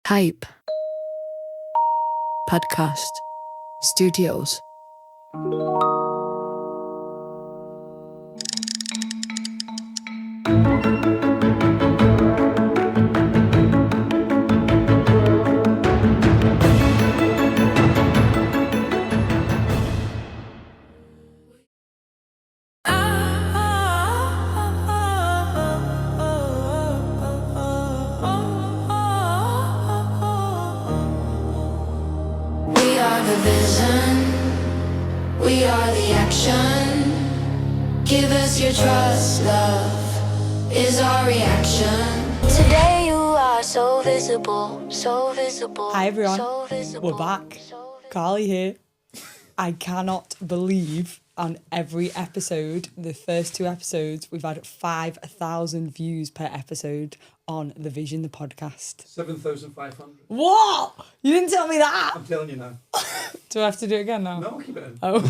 Type Podcast Studios. We are the vision, we are the action. Give us your trust, love is our reaction. Today you are so visible, so visible. Hi everyone, so visible, we're back. so visible. Carly here. I cannot believe on every episode, the first two episodes, we've had 5,000 views per episode on The Vision, the podcast. 7,500. What? You didn't tell me that. I'm telling you now. Do I have to do it again now? No, keep it in. Oh.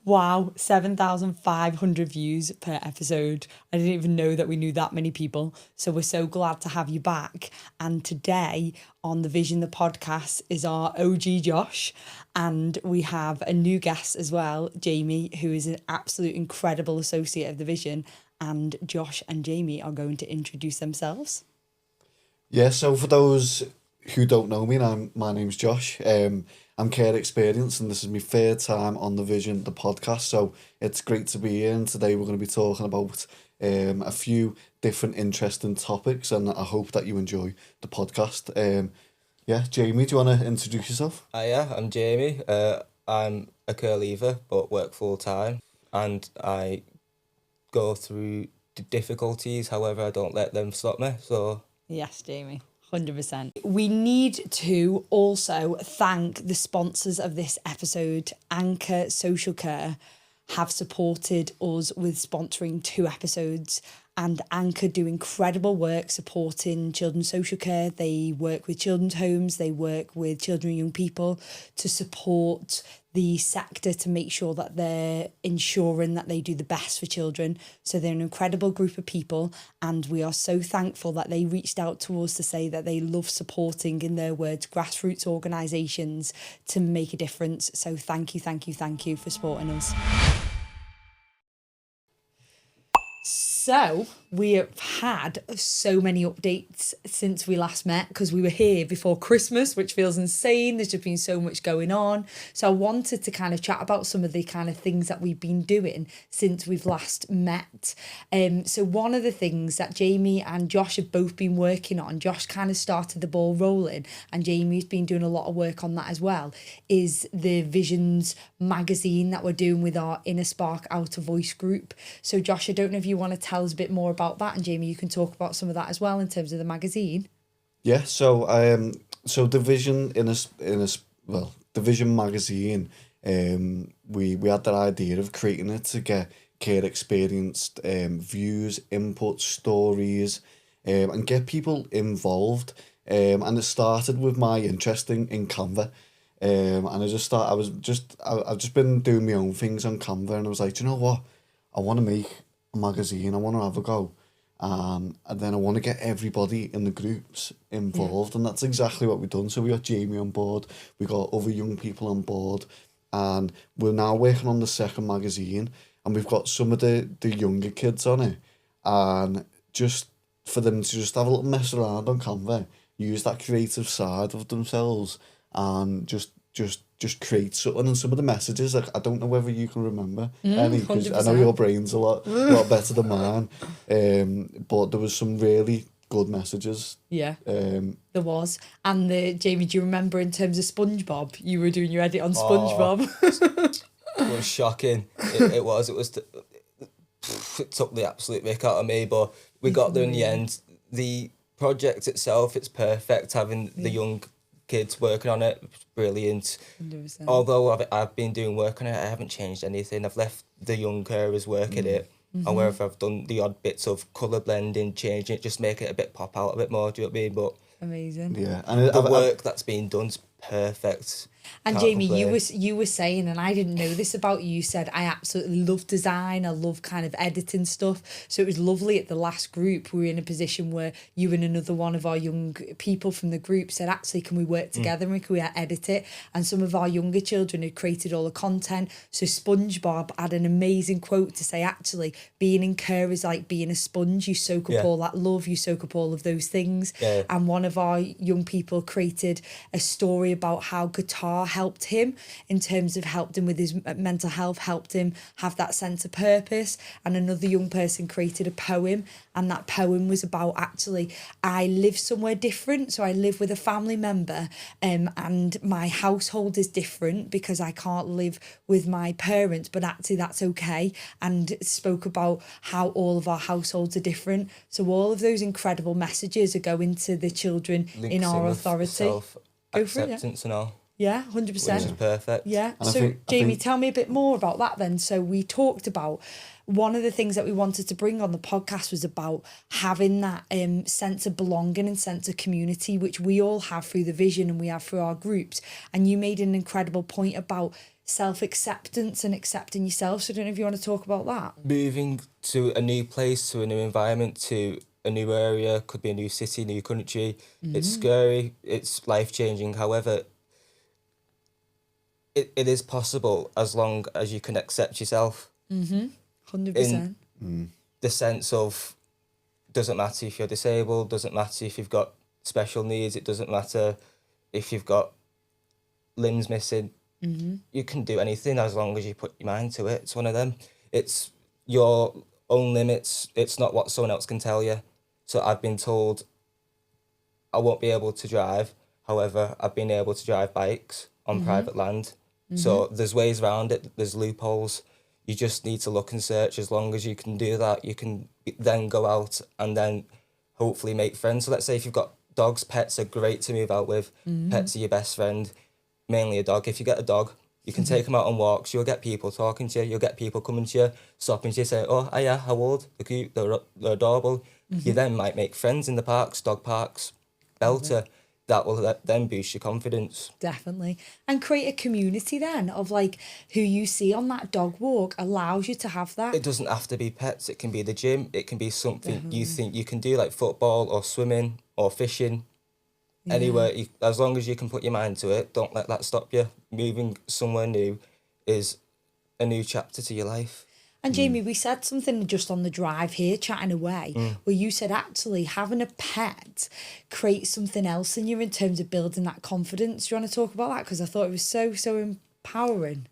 Wow, 7,500 views per episode. I didn't even know that we knew that many people. So we're so glad to have you back. And today on The Vision, the podcast, is our OG Josh. And we have a new guest as well, Jamie, who is an absolute incredible associate of The Vision. And Josh and Jamie are going to introduce themselves. Yeah, so for those who don't know me, my name's Josh. I'm Care Experience, and this is my third time on The Vision, the podcast. So it's great to be here, and today we're going to be talking about a few different interesting topics, and I hope that you enjoy the podcast. Yeah, Jamie, do you want to introduce yourself? Yeah, I'm Jamie. I'm a care leaver, but work full time, and I go through the difficulties. However, I don't let them stop me. So Yes, Jamie. 100%. We need to also thank the sponsors of this episode. Anchor Social Care have supported us with sponsoring 2 episodes, and Anchor do incredible work supporting children's social care. They work with children's homes, they work with children and young people to support the sector to make sure that they're ensuring that they do the best for children. So they're an incredible group of people, and we are so thankful that they reached out to us to say that they love supporting, in their words, grassroots organisations to make a difference. So thank you for supporting us. So we have had so many updates since we last met, because we were here before Christmas, which feels insane. There's just been so much going on. So I wanted to kind of chat about some of the kind of things that we've been doing since we've last met. So one of the things that Jamie and Josh have both been working on, Josh kind of started the ball rolling and Jamie's been doing a lot of work on that as well, is the Visions magazine that we're doing with our Inner Spark Outer Voice group. So Josh, I don't know if you want to tell us a bit more about that, and Jamie, you can talk about some of that as well in terms of the magazine. Yeah, so the Vision the Vision magazine, we had that idea of creating it to get care experienced views, input, stories, and get people involved. And it started with my interest in Canva. And I've just been doing my own things on Canva, and I was like, do you know what? I want to make a magazine, I want to have a go. And then I want to get everybody in the groups involved, and that's exactly what we've done. So we got Jamie on board, we got other young people on board, and we're now working on the second magazine, and we've got some of the younger kids on it, and just for them to just have a little mess around on Canva, use that creative side of themselves, and just create something. And some of the messages, like, I don't know whether you can remember any, because I know your brain's a lot better than mine. But there was some really good messages. Yeah, there was. And Jamie, do you remember in terms of SpongeBob? You were doing your edit on SpongeBob. it was shocking. It took the absolute mick out of me, but we got there in the end. The project itself, it's perfect. Having the young kids working on it, brilliant. 100%. Although I've been doing work on it, I haven't changed anything. I've left the young carers working it, and wherever I've done the odd bits of colour blending, changing it, just make it a bit pop out a bit more, do you know what I mean? But Amazing. Yeah, and the work that's been done's perfect. And Can't Jamie, complain. you were saying, and I didn't know this about you, you said, I absolutely love design, I love kind of editing stuff. So it was lovely at the last group, we were in a position where you and another one of our young people from the group said, actually, can we work together and can we edit it? And some of our younger children had created all the content. So SpongeBob had an amazing quote to say, actually, being in care is like being a sponge. You soak up all that love, you soak up all of those things. Yeah. And one of our young people created a story about how guitar helped him in terms of helped him with his mental health, helped him have that sense of purpose. And another young person created a poem, and that poem was about, actually, I live somewhere different. So I live with a family member, and my household is different because I can't live with my parents, but actually that's okay. And spoke about how all of our households are different. So all of those incredible messages are going to the children Links in our with authority. self Go for it, yeah. acceptance and all, Yeah, which is 100%. perfect. Yeah. And I So, think- Jamie, tell me a bit more about that then. So, we talked about one of the things that we wanted to bring on the podcast was about having that sense of belonging and sense of community, which we all have through the vision and we have through our groups. And you made an incredible point about self-acceptance and accepting yourself. So, I don't know if you want to talk about that. Moving to a new place, to a new environment, to a new area, could be a new city, new country. It's scary, it's life-changing. However, it is possible as long as you can accept yourself. 100%. The sense of, doesn't matter if you're disabled, doesn't matter if you've got special needs, it doesn't matter if you've got limbs missing. You can do anything as long as you put your mind to it. It's one of them. It's your own limits. It's not what someone else can tell you. So I've been told I won't be able to drive. However, I've been able to drive bikes on private land. So there's ways around it. There's loopholes. You just need to look and search. As long as you can do that, you can then go out and then hopefully make friends. So let's say if you've got dogs, pets are great to move out with. Pets are your best friend, mainly a dog. If you get a dog, you can take them out on walks. You'll get people talking to you. You'll get people coming to you, stopping to you, saying, oh, yeah, how old? They're cute, they're adorable. You then might make friends in the parks, dog parks, belter. That will then boost your confidence. Definitely. And create a community then of like who you see on that dog walk allows you to have that. It doesn't have to be pets. It can be the gym. It can be something you think you can do, like football or swimming or fishing. Anywhere, as long as you can put your mind to it, don't let that stop you. Moving somewhere new is a new chapter to your life. And Jamie, we said something just on the drive here, chatting away, where you said actually having a pet creates something else in you in terms of building that confidence. Do you want to talk about that? Because I thought it was so empowering.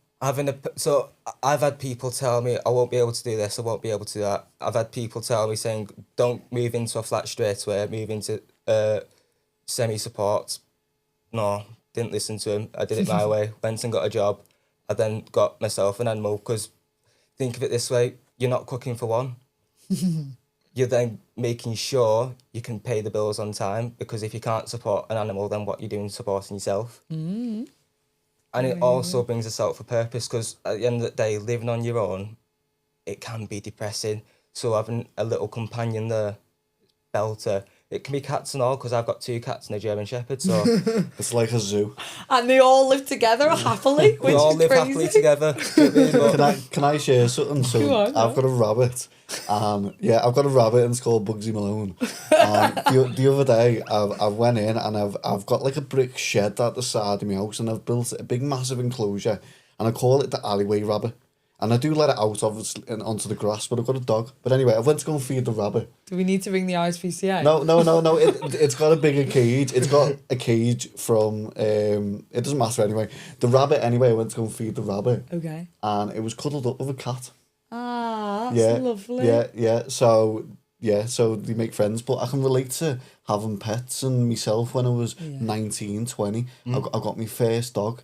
So I've had people tell me I won't be able to do this, I won't be able to do that. I've had people tell me saying don't move into a flat straight away, move into semi-support. No, didn't listen to him. I did it my way, went and got a job. I then got myself an animal because think of it this way, you're not cooking for one. You're then making sure you can pay the bills on time, because if you can't support an animal, then what you're doing is supporting yourself. And it also brings us out for purpose, because at the end of the day, living on your own, it can be depressing. So having a little companion there, belter, it can be cats and all, because I've got 2 cats and a German Shepherd, so... It's like a zoo. And they all live together happily, which we all is live crazy. happily together. Can I share something? So Go on, I've got a rabbit. I've got a rabbit and it's called Bugsy Malone. The other day I went in and I've got like a brick shed at the side of my house, and I've built a big massive enclosure, and I call it the alleyway rabbit. And I do let it out obviously and onto the grass, but I've got a dog. But anyway, I went to go and feed the rabbit. Do we need to ring the ISPCA? No. It's got a bigger cage. It's got a cage from, it doesn't matter anyway. The rabbit, anyway, I went to go and feed the rabbit. Okay. And it was cuddled up with a cat. Ah, that's lovely. Yeah. So they make friends. But I can relate to having pets, and myself when I was 19, 20. I got my first dog,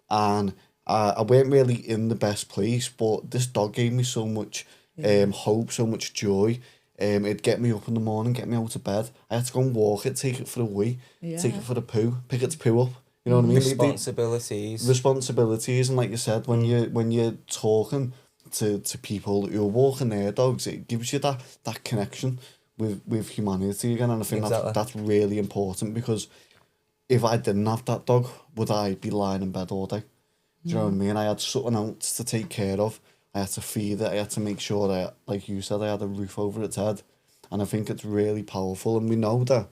and I weren't really in the best place, but this dog gave me so much hope, so much joy. It'd get me up in the morning, get me out of bed. I had to go and walk it, take it for a wee, take it for the poo, pick its poo up. You know what I mean? Responsibilities, and like you said, when you're talking to people who are walking their dogs, it gives you that connection with humanity again, and I think that's really important, because if I didn't have that dog, would I be lying in bed all day? Do you know what I mean? I had something else to take care of. I had to feed it. I had to make sure that, like you said, I had a roof over its head. And I think it's really powerful. And we know that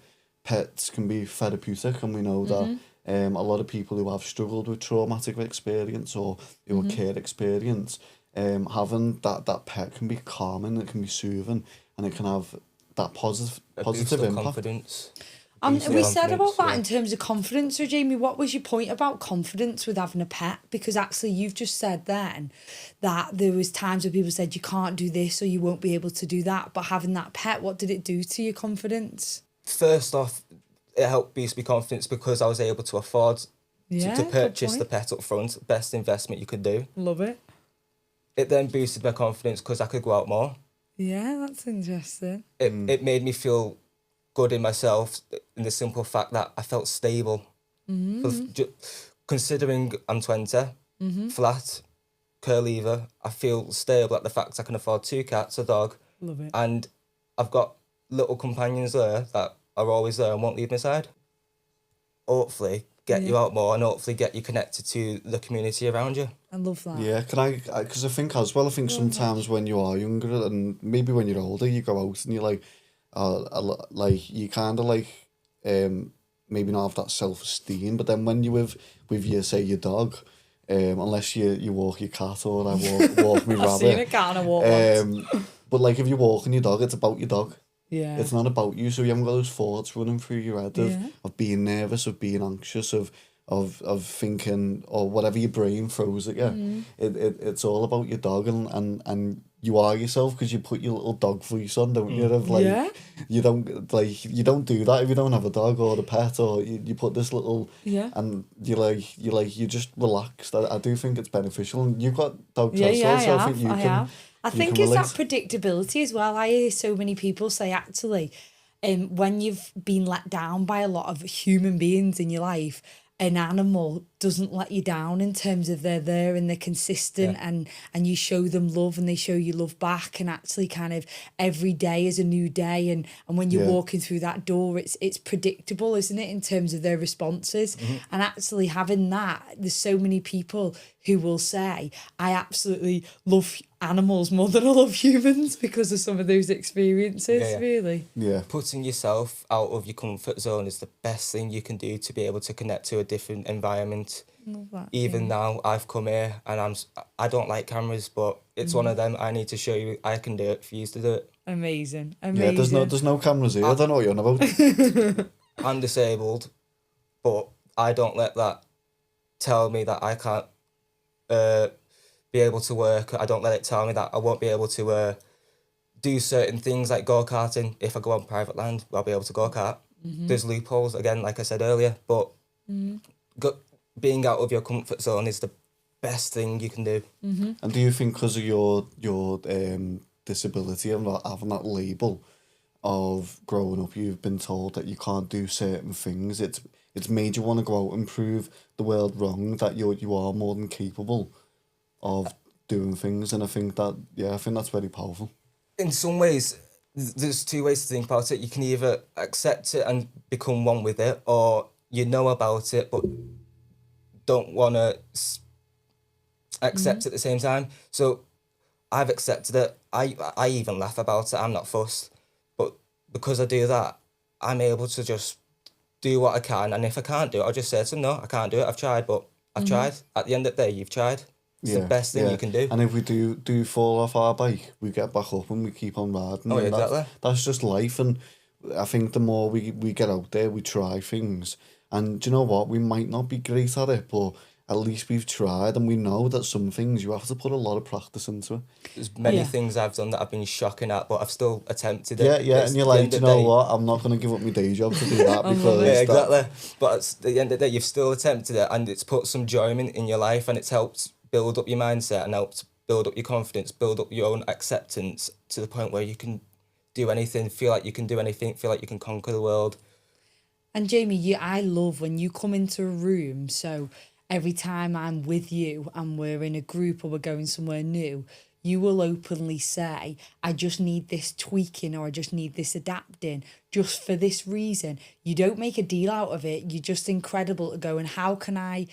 pets can be therapeutic, and we know that a lot of people who have struggled with traumatic experience or who are care experience, having that pet can be calming, it can be soothing, and it can have that positive impact. Confidence. We said about that in terms of confidence. So, Jamie, what was your point about confidence with having a pet? Because actually, you've just said then that there was times where people said you can't do this or you won't be able to do that. But having that pet, what did it do to your confidence? First off, it helped boost my confidence because I was able to afford to purchase the pet up front. Best investment you could do. Love it. It then boosted my confidence because I could go out more. Yeah, that's interesting. It made me feel good in myself in the simple fact that I felt stable. Considering I'm 20, flat, cur leaver, I feel stable at the fact I can afford 2 cats, a dog. Love it. And I've got little companions there that are always there and won't leave my side. Hopefully get you out more and hopefully get you connected to the community around you. I love that. Yeah, because I think as well, I think sometimes when you are younger and maybe when you're older, you go out and you're like, you kind of like, maybe not have that self-esteem, but then when you with your, say, your dog, unless you walk your cat or I walk my rabbit. I've seen a cat and a walk once. But like if you're walking your dog, it's about your dog. Yeah. It's not about you, so you haven't got those thoughts running through your head of being nervous, of being anxious, of thinking, or whatever your brain throws at you. It's all about your dog, and you are yourself because you put your little dog voice on, don't you? Of like, you don't do that if you don't have a dog or a pet, or you put this little and you just relaxed. I do think it's beneficial, and you've got dogs as well, so I think you can. I think it's that predictability as well. I hear so many people say actually, when you've been let down by a lot of human beings in your life, an animal doesn't let you down in terms of they're there and they're consistent and you show them love and they show you love back, and actually kind of every day is a new day, and when you're walking through that door it's predictable, isn't it, in terms of their responses. And actually having that, there's so many people who will say I absolutely love animals more than I love humans because of some of those experiences. Really Putting yourself out of your comfort zone is the best thing you can do to be able to connect to a different environment. Love that, even now I've come here and I don't like cameras, but it's one of them. I need to show you I can do it for you to do it. Amazing. Yeah, there's no cameras here. I don't know what you're on about. I'm disabled, but I don't let that tell me that I can't be able to work. I don't let it tell me that I won't be able to do certain things like go-karting. If I go on private land, I'll be able to go-kart. There's loopholes, again, like I said earlier, but being out of your comfort zone is the best thing you can do. And do you think because of your disability and not having that label of growing up, you've been told that you can't do certain things, it's made you want to go out and prove the world wrong, that you are more than capable of doing things? And I think that's very powerful. In some ways, there's 2 ways to think about it. You can either accept it and become one with it, or you know about it but don't want to accept it at the same time. So I've accepted it. I even laugh about it. I'm not fussed. But because I do that, I'm able to just do what I can. And if I can't do it, I'll just say to them, no, I can't do it. I've tried, but I've tried. At the end of the day, you've tried. It's the best thing you can do. And if we do fall off our bike, we get back up and we keep on riding. Oh, yeah, exactly. That's just life. And I think the more we get out there, we try things. And do you know what? We might not be great at it, but at least we've tried, and we know that some things you have to put a lot of practice into it. There's many things I've done that I've been shocking at, but I've still attempted it. And you're like, do you know what? I'm not going to give up my day job to do that because... Yeah, exactly. But at the end of the day, you've still attempted it, and it's put some joy in your life, and it's helped build up your mindset and helped build up your confidence, build up your own acceptance to the point where you can do anything, feel like you can do anything, feel like you can conquer the world. And Jamie, I love when you come into a room, so every time I'm with you and we're in a group or we're going somewhere new, you will openly say, I just need this tweaking or I just need this adapting just for this reason. You don't make a deal out of it. You're just incredible to go, and how can I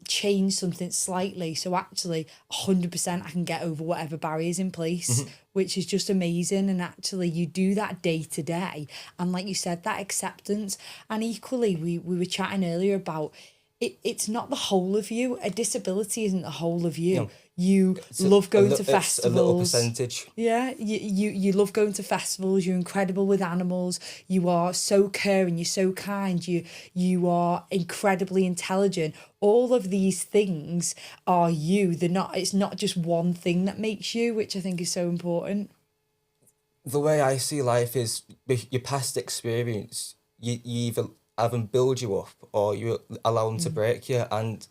change something slightly so actually 100% I can get over whatever barriers in place, which is just amazing. And actually you do that day to day, and like you said, that acceptance. And equally, we were chatting earlier about it's not the whole of you. A disability isn't the whole of you. No. You love going to It's a little festivals. percentage. Yeah, you love going to festivals. You're incredible with animals. You are so caring. You're so kind. You are incredibly intelligent. All of these things are you. They're not. It's not just one thing that makes you, which I think is so important. The way I see life is with your past experience, you either have them build you up or you allow them to break you. And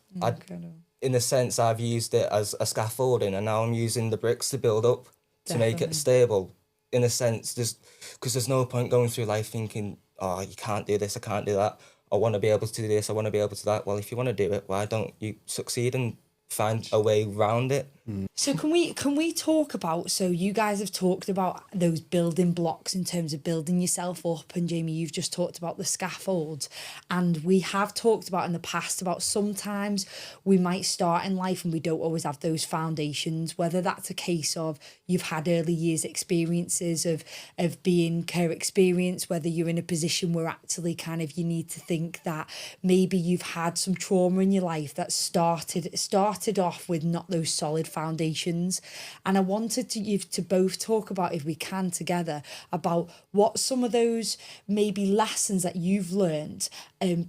in a sense, I've used it as a scaffolding, and now I'm using the bricks to build up to make it stable. In a sense, because there's no point going through life thinking, oh, you can't do this, I can't do that. I want to be able to do this, I want to be able to do that. Well, if you want to do it, why don't you succeed and find a way around it? So can we talk about, so you guys have talked about those building blocks in terms of building yourself up, and Jamie, you've just talked about the scaffolds, and we have talked about in the past about sometimes we might start in life and we don't always have those foundations, whether that's a case of you've had early years experiences of being care experience, whether you're in a position where actually kind of you need to think that maybe you've had some trauma in your life that started off with not those solid foundations. And I wanted you to both talk about, if we can together, about what some of those maybe lessons that you've learned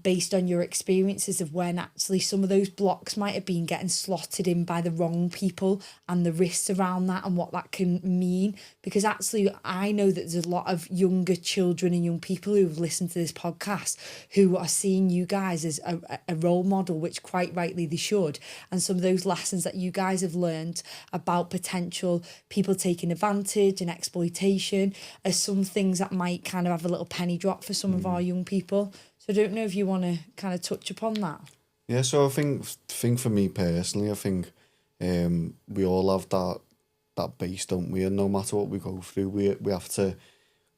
based on your experiences of when actually some of those blocks might have been getting slotted in by the wrong people, and the risks around that and what that can mean. Because actually I know that there's a lot of younger children and young people who've listened to this podcast who are seeing you guys as a role model, which quite rightly they should. And some of those lessons that you guys have learned about potential people taking advantage and exploitation are some things that might kind of have a little penny drop for some of our young people. So I don't know if you want to kind of touch upon that. Yeah, so I think for me personally, I think we all have that base, don't we? And no matter what we go through, we have to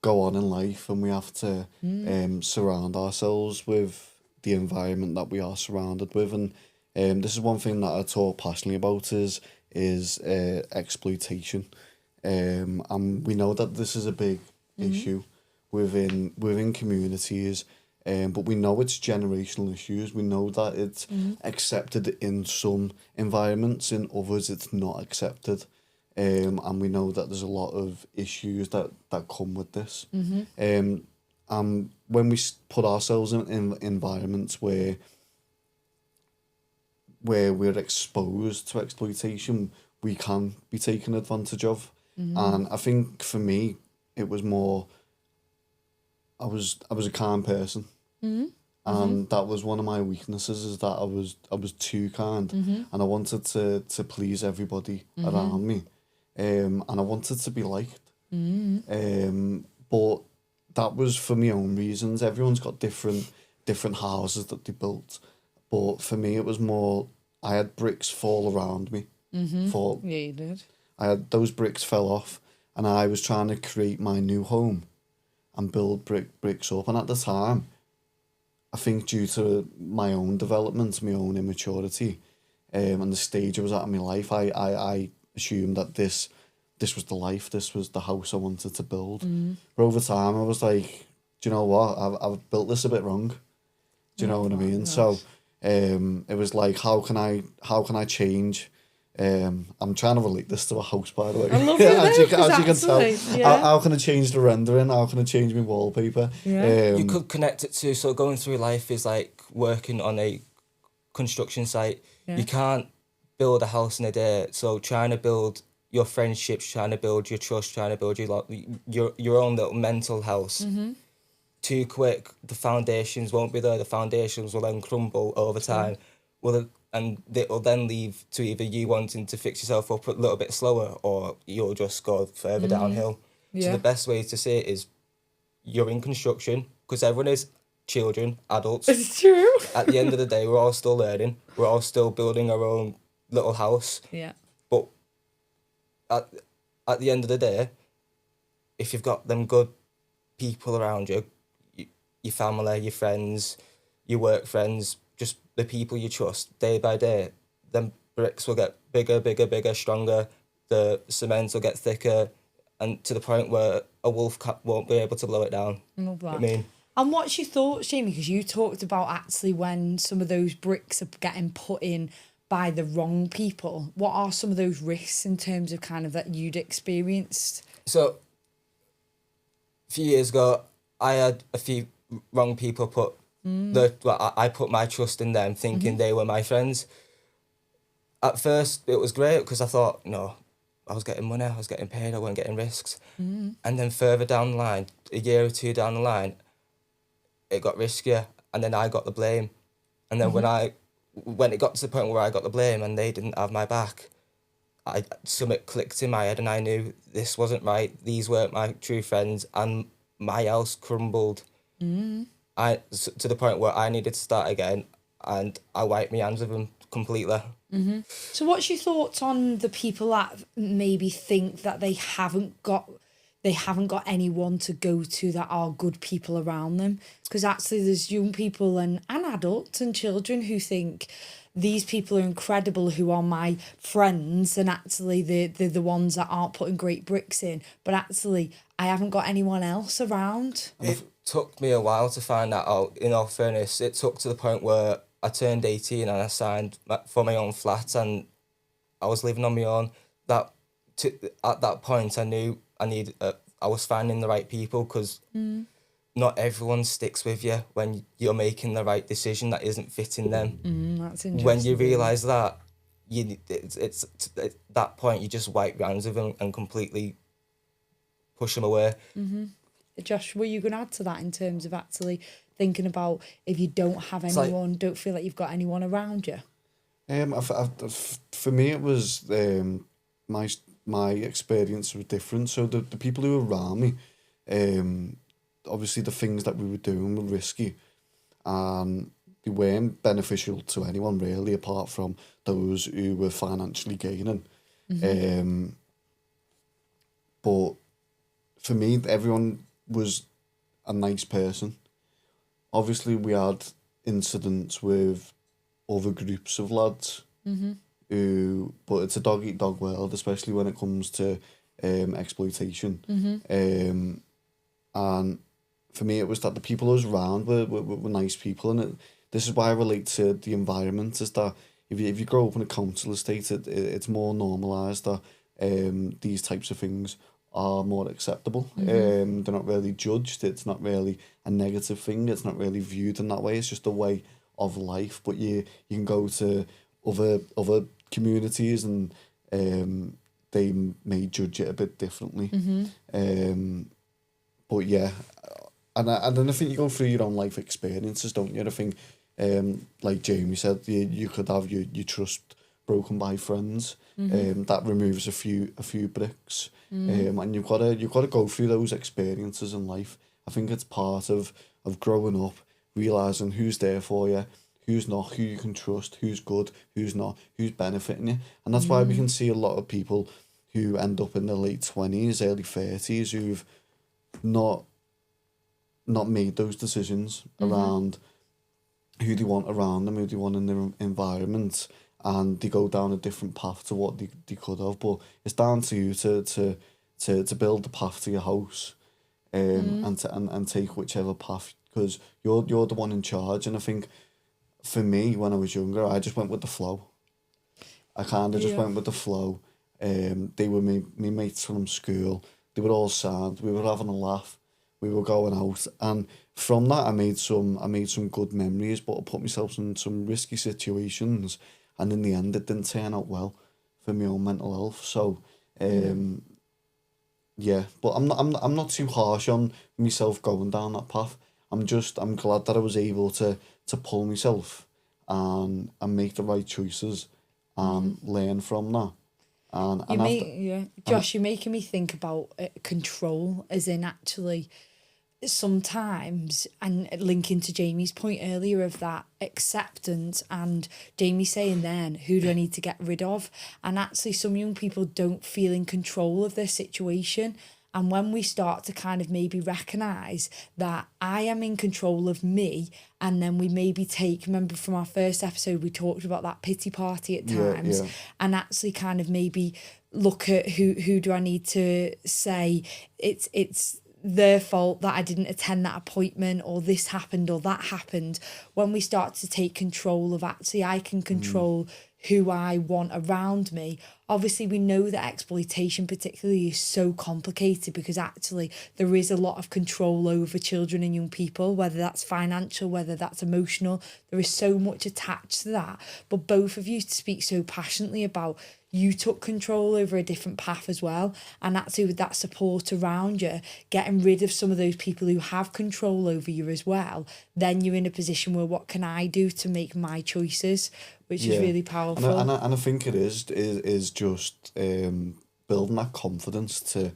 go on in life, and we have to surround ourselves with the environment that we are surrounded with. And this is one thing that I talk passionately about is exploitation. And we know that this is a big issue within communities. But we know it's generational issues. We know that it's accepted in some environments, in others it's not accepted. And we know that there's a lot of issues that come with this. And when we put ourselves in environments where we're exposed to exploitation, we can be taken advantage of. And I think for me, it was more, I was a calm person. And that was one of my weaknesses, is that I was too kind, and I wanted to please everybody around me, and I wanted to be liked. But that was for my own reasons. Everyone's got different houses that they built, but for me it was more, I had bricks fall around me. Yeah, you did. I had those bricks fell off, and I was trying to create my new home and build bricks up. And at the time, I think due to my own development, my own immaturity, and the stage I was at in my life, I assumed that this was the life, this was the house I wanted to build. But over time, I was like, do you know what? I've built this a bit wrong. Do you know what I mean? Gosh. So it was like, how can I change? I'm trying to relate this to a house, by the way. I love it. as you can tell, yeah. how can I change the rendering? How can I change my wallpaper? Yeah. You could connect it to, so going through life is like working on a construction site. You can't build a house in a day. So trying to build your friendships, trying to build your trust, trying to build your own little mental house. Too quick, the foundations won't be there. The foundations will then crumble over time. And it will then lead to either you wanting to fix yourself up a little bit slower, or you'll just go further downhill. So the best way to say it is, you're in construction, because everyone is children, adults. It's true. At the end of the day, we're all still learning. We're all still building our own little house. Yeah. But at the end of the day, if you've got them good people around you, your family, your friends, your work friends, just the people you trust, day by day, them bricks will get bigger, stronger. The cement will get thicker, and to the point where a wolf won't be able to blow it down. Love that. I mean, And what's your thoughts, Jamie? Because you talked about actually when some of those bricks are getting put in by the wrong people. What are some of those risks in terms of kind of that you'd experienced? so a few years ago, I had a few wrong people put I put my trust in them, thinking they were my friends. At first, it was great because I thought, no, I was getting money, I was getting paid, I wasn't getting risks. And then further down the line, a year or two down the line, it got riskier, and then I got the blame. And then when it got to the point where I got the blame and they didn't have my back, something clicked in my head, and I knew this wasn't right. These weren't my true friends, and my house crumbled. To the point where I needed to start again, and I wiped my hands of them completely. So what's your thoughts on the people that maybe think that they haven't got anyone to go to that are good people around them? Because actually there's young people and adults and children who think these people are incredible, who are my friends, and actually they're the ones that aren't putting great bricks in, but actually I haven't got anyone else around. It took me a while to find that out, in all fairness. It took to the point where I turned 18 and I signed for my own flat, and I was living on my own. At that point, I knew I was finding the right people, because not everyone sticks with you when you're making the right decision that isn't fitting them. That's interesting. When you realise that, it's at that point you just wipe your hands of them and completely push them away. Josh, were you going to add to that in terms of actually thinking about if you don't have anyone, don't feel like you've got anyone around you? For me, it was my experience was different. So the people who were around me, obviously the things that we were doing were risky, and they weren't beneficial to anyone really, apart from those who were financially gaining. But for me, everyone was a nice person. Obviously, we had incidents with other groups of lads who, but it's a dog eat dog world, especially when it comes to exploitation. And for me, it was that the people I was around were nice people, and this is why I relate to the environment. Is that if you grow up in a council estate, it's more normalised that these types of things are more acceptable. They're not really judged. It's not really a negative thing. It's not really viewed in that way. It's just a way of life. But you can go to other communities and they may judge it a bit differently. But yeah, and then I think you go through your own life experiences, don't you? And I think, like Jamie said, you could have your trust broken by friends. That removes a few bricks. And you've got to go through those experiences in life. I think it's part of growing up, realising who's there for you, who's not, who you can trust, who's good, who's not, who's benefiting you. And that's why we can see a lot of people who end up in their late 20s, early 30s, who've not made those decisions around who they want around them, who they want in their environment, and they go down a different path to what they could have. But it's down to you to build the path to your house, and take whichever path, because you're the one in charge. And I think for me, when I was younger, I just went with the flow. I kind of just went with the flow. They were my mates from school. They were all sound. We were having a laugh. We were going out, and from that I made some good memories. But I put myself in some risky situations, and in the end, it didn't turn out well for my own mental health. So, yeah. But I'm not too harsh on myself going down that path. I'm glad that I was able to pull myself and make the right choices and learn from that. Josh, you're making me think about control, as in actually sometimes, and linking to Jamie's point earlier of that acceptance, and Jamie saying then, who do I need to get rid of? And actually some young people don't feel in control of their situation. And when we start to kind of maybe recognise that I am in control of me, and then we maybe remember from our first episode, we talked about that pity party at times, and actually kind of maybe look at who do I need to say it's their fault that I didn't attend that appointment, or this happened or that happened. When we start to take control of actually I can control who I want around me. Obviously, we know that exploitation particularly is so complicated because actually there is a lot of control over children and young people, whether that's financial, whether that's emotional. There is so much attached to that. But both of you speak so passionately about you took control over a different path as well. And actually with that support around you, getting rid of some of those people who have control over you as well, then you're in a position where what can I do to make my choices, which is really powerful. And I think it is just building that confidence to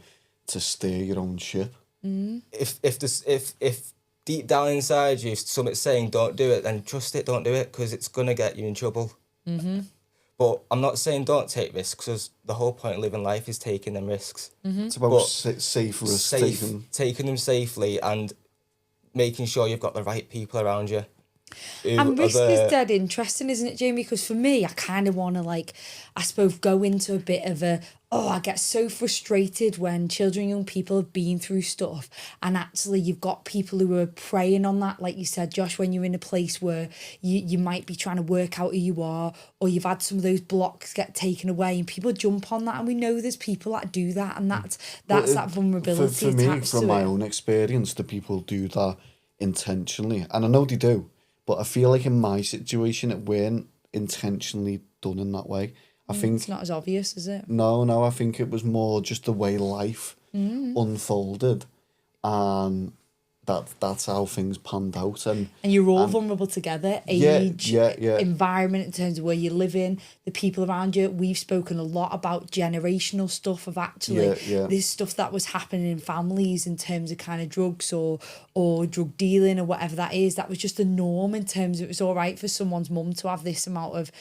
steer your own ship. If deep down inside you something's saying don't do it, then trust it, don't do it, because it's gonna get you in trouble. But I'm not saying don't take risks, because the whole point of living life is taking them risks. It's about safe risks, taking them safely, and making sure you've got the right people around you. And risk is dead interesting, isn't it, Jamie? Because for me, I kind of want to, like, I suppose, go into a bit of I get so frustrated when children and young people have been through stuff, and actually you've got people who are preying on that, like you said, Josh, when you're in a place where you might be trying to work out who you are, or you've had some of those blocks get taken away, and people jump on that, and we know there's people that do that, and that's that vulnerability for me, attached from to my it. own experience, the people do that intentionally, and I know they do, but I feel like in my situation it weren't intentionally done in that way. I think It's not as obvious, is it? No, I think it was more just the way life unfolded, and that's how things panned out. And you're all vulnerable together, age, yeah. environment in terms of where you live in, the people around you. We've spoken a lot about generational stuff of actually this stuff that was happening in families in terms of kind of drugs or drug dealing or whatever that is. That was just the norm in terms of it was all right for someone's mum to have this amount of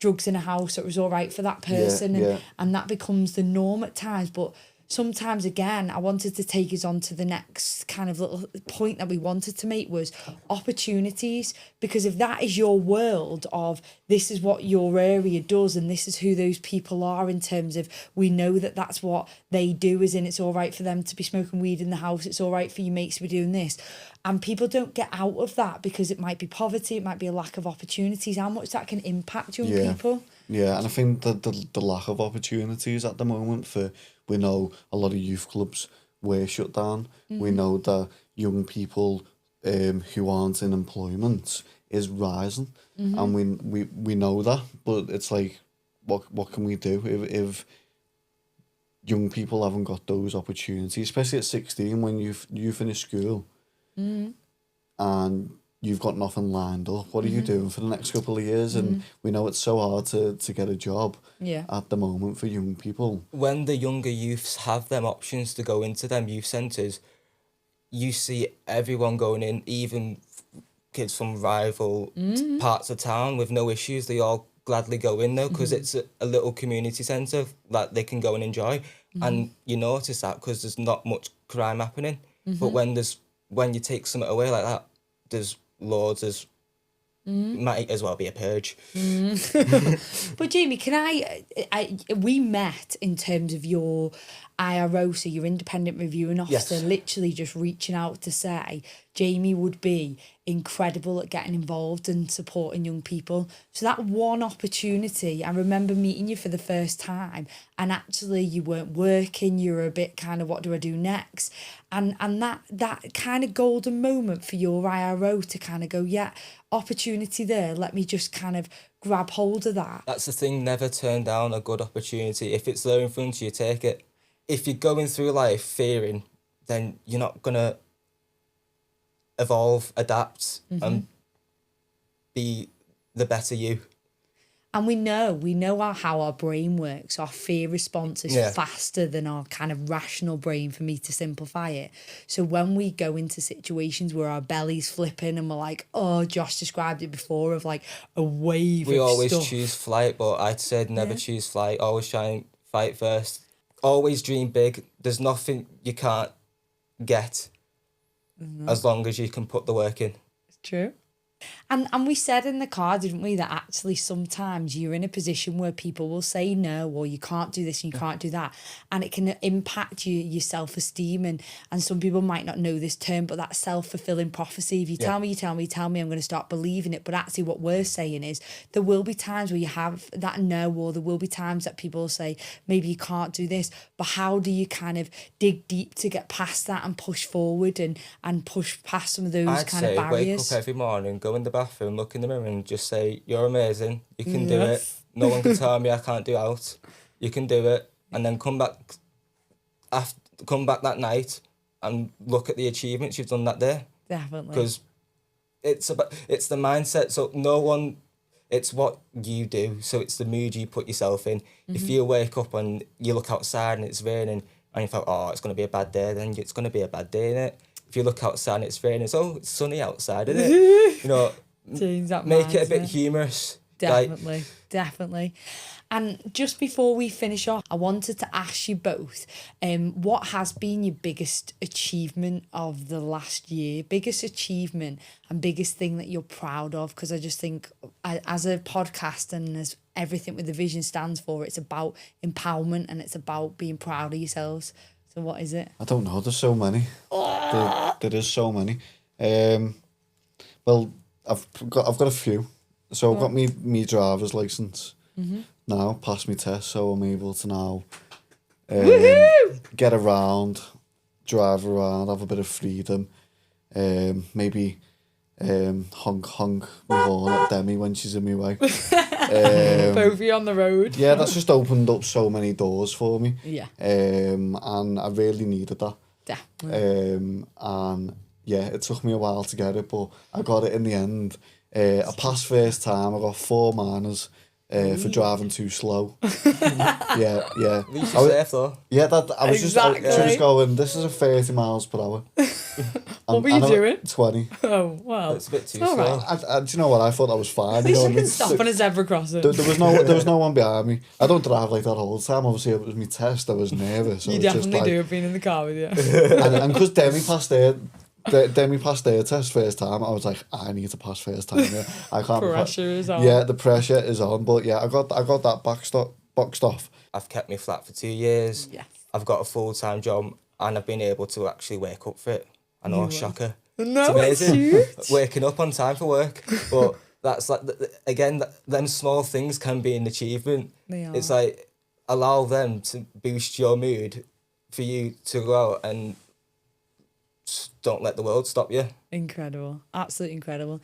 drugs in a house. It was all right for that person, and that becomes the norm at times. But sometimes, again, I wanted to take us on to the next kind of little point that we wanted to make was opportunities. Because if that is your world of this is what your area does and this is who those people are in terms of we know that that's what they do, as in it's all right for them to be smoking weed in the house, it's all right for your mates to be doing this. And people don't get out of that because it might be poverty, it might be a lack of opportunities, how much that can impact young people. Yeah, and I think that the lack of opportunities at the moment we know a lot of youth clubs were shut down. We know that young people who aren't in employment is rising, and we know that. But it's like, what can we do if young people haven't got those opportunities, especially at 16 when you finish school, and you've got nothing lined up. What are you doing for the next couple of years? And we know it's so hard to get a job at the moment for young people. When the younger youths have them options to go into them youth centres, you see everyone going in, even kids from rival parts of town with no issues. They all gladly go in there because it's a little community centre that they can go and enjoy. And you notice that because there's not much crime happening. But when you take something away like that, there's loads, might as well be a purge. But Jamie, we met in terms of your IRO, so your independent reviewing officer, literally just reaching out to say Jamie would be incredible at getting involved and supporting young people. So that one opportunity, I remember meeting you for the first time, and actually you weren't working, you were a bit kind of, what do I do next? And that kind of golden moment for your IRO to kind of go, yeah, opportunity there, let me just kind of grab hold of that. That's the thing, never turn down a good opportunity. If it's there in front of you, take it. If you're going through life fearing, then you're not going to evolve, adapt, and be the better you. And we know how our brain works. Our fear response is faster than our kind of rational brain, for me to simplify it. So when we go into situations where our belly's flipping and we're like, oh, Josh described it before, of like a wave We of always stuff. choose flight, but I'd say never choose flight. Always try and fight first. Always dream big. There's nothing you can't get as long as you can put the work in. It's true. And we said in the car, didn't we, that actually sometimes you're in a position where people will say no, or you can't do this and you can't do that, and it can impact your self-esteem, and some people might not know this term, but that self-fulfilling prophecy. If you tell me, I'm going to start believing it. But actually what we're saying is there will be times where you have that no, or there will be times that people will say maybe you can't do this, but how do you kind of dig deep to get past that and push forward and push past some of those I'd kind of say barriers? wake up every morning, go in the bathroom, look in the mirror and just say, you're amazing, you can do it. No one can tell me I can't do out. You can do it. And then come back that night and look at the achievements you've done that day. Definitely. Because it's the mindset. So it's what you do. So it's the mood you put yourself in. If you wake up and you look outside and it's raining and you thought, oh, it's going to be a bad day, then it's going to be a bad day, innit? If you look outside and it's raining, it's sunny outside, isn't it? You know, make it a bit humorous. Definitely. And just before we finish off, I wanted to ask you both, what has been your biggest achievement of the last year? Biggest achievement and biggest thing that you're proud of? Because I just think as a podcast and as everything with the vision stands for, it's about empowerment and it's about being proud of yourselves. So what is it? I don't know. There's so many. There is so many. Well, I've got a few. So I've got me driver's license now. Passed my test, so I'm able to now get around, drive around, have a bit of freedom. Maybe honk my horn at Demi when she's in my way. Both of you on the road. Yeah, that's just opened up so many doors for me. Yeah. And I really needed that. Definitely. And yeah, it took me a while to get it, but I got it in the end. I passed first time. I got 4 minors for driving too slow. Yeah. At least you're safe though. Yeah, I was just going, this is a 30 miles per hour. What were you doing? 20. Oh, wow. It's a bit too all slow. right. Do you know what? I thought that was fine. At least you can stop on a zebra crossing. There was no one behind me. I don't drive like that all the time. Obviously, it was my test. I was nervous. So you definitely do have been in the car with you. And because Demi passed their test first time, I was like, I need to pass first time. Yeah. I can't. Pressure is on. Yeah, the pressure is on. But yeah, I got that boxed off. I've kept me flat for 2 years. Yes. I've got a full-time job and I've been able to actually wake up for it. I know, shocker. No, it's amazing. cute. Waking up on time for work. But that's like, again, them small things can be an achievement. They are. It's like, allow them to boost your mood for you to go out and don't let the world stop you. Incredible. Absolutely incredible.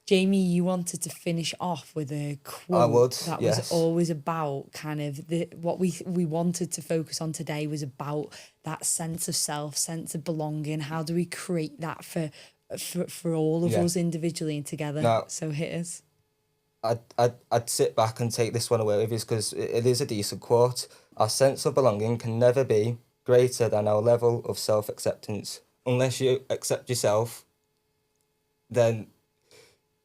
Jamie, you wanted to finish off with a quote I would, that yes. was always about kind of what we wanted to focus on today was about that sense of self, sense of belonging. How do we create that for all of us individually and together? Now, so hit us. I'd sit back and take this one away with you because it is a decent quote. Our sense of belonging can never be greater than our level of self-acceptance. Unless you accept yourself, then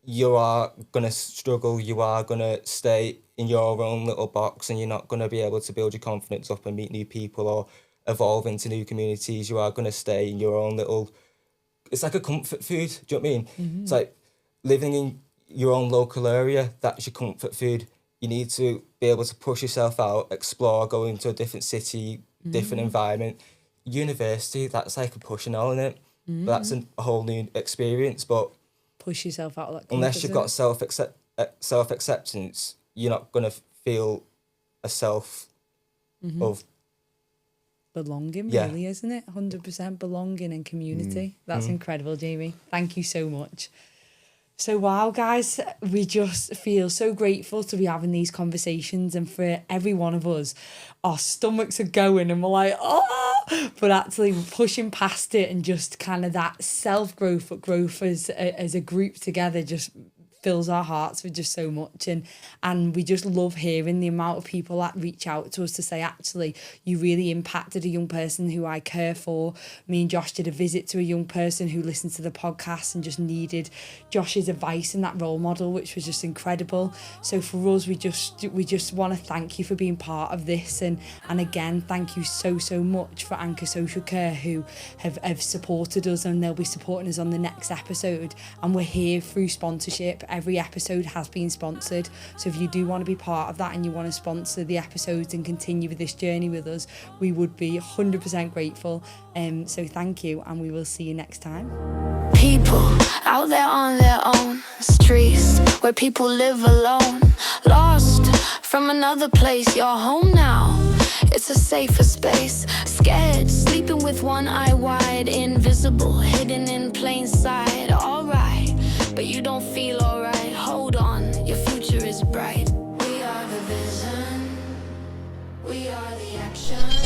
you are going to struggle, you are going to stay in your own little box and you're not going to be able to build your confidence up and meet new people or evolve into new communities. You are going to stay in your own little... It's like a comfort food, do you know what I mean? Mm-hmm. It's like living in your own local area, that's your comfort food. You need to be able to push yourself out, explore, go into a different city, different environment. University, that's like a push and all, isn't it? But that's a whole new experience, but... Push yourself out of that unless you've got self-acceptance, you're not going to feel a self of... belonging, really, isn't it? 100% belonging and community. That's incredible, Jamie. Thank you so much. So, wow, guys, we just feel so grateful to be having these conversations, and for every one of us, our stomachs are going and we're like, oh, but actually pushing past it and just kind of that self-growth, but growth as a group together just fills our hearts with just so much, and we just love hearing the amount of people that reach out to us to say, actually, you really impacted a young person who I care for. Me and Josh did a visit to a young person who listened to the podcast and just needed Josh's advice and that role model, which was just incredible. So for us, we just want to thank you for being part of this, and again, thank you so much for Anchor Social Care, who have supported us, and they'll be supporting us on the next episode. And we're here through sponsorship. Every episode has been sponsored, so if you do want to be part of that and you want to sponsor the episodes and continue with this journey with us, we would be 100% grateful. So thank you, and we will see you next time. People out there on their own, streets where people live alone, lost from another place. You're home now, it's a safer space. Scared, sleeping with one eye wide, invisible, hidden in plain sight. Alright, but you don't feel alright. Hold on, your future is bright. We are the vision, we are the action.